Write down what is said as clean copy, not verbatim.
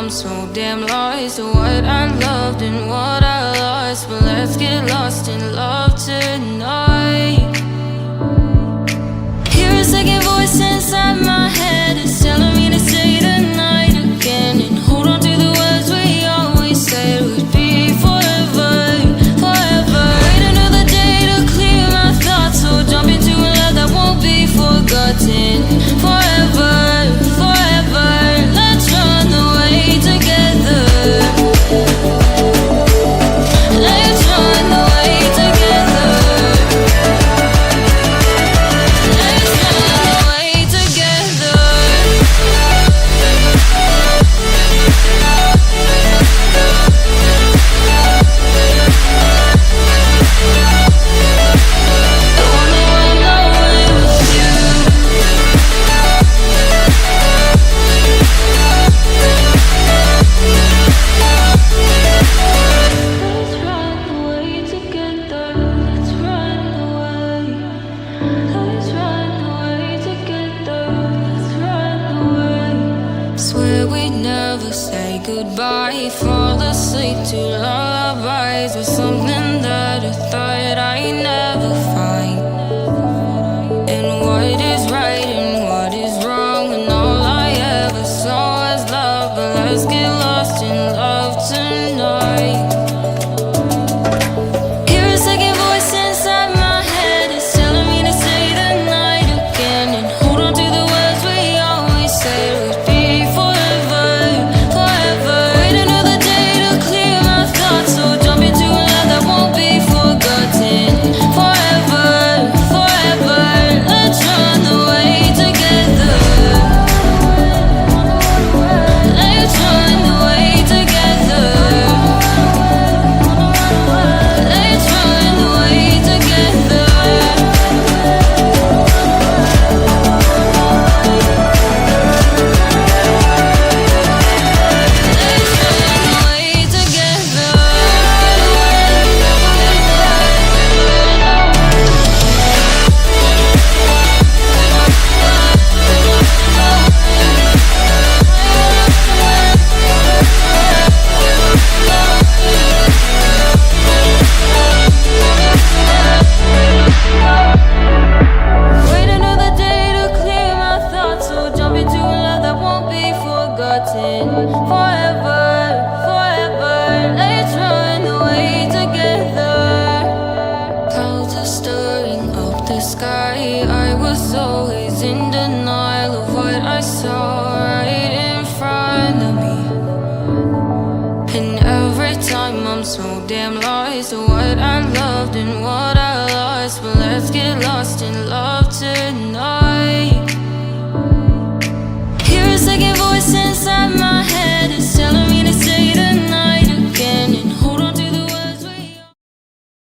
I'm so damn lost to what I loved and what I lost. But let's get lost in love tonight. Hear a second voice inside my head. It's telling me to say tonight again. And hold on to the words we always said would be forever, forever. Wait another day to clear my thoughts. So jump into a love that won't be forgotten. Forever, forever. Let's run away together. Let's run away together. Let's run away together. I wanna run away with you. Let's run away together. Let's run away. Let's run away together. Let's run away. Swear we'd never say goodbye. Fall asleep to lullabies with something that I thought I never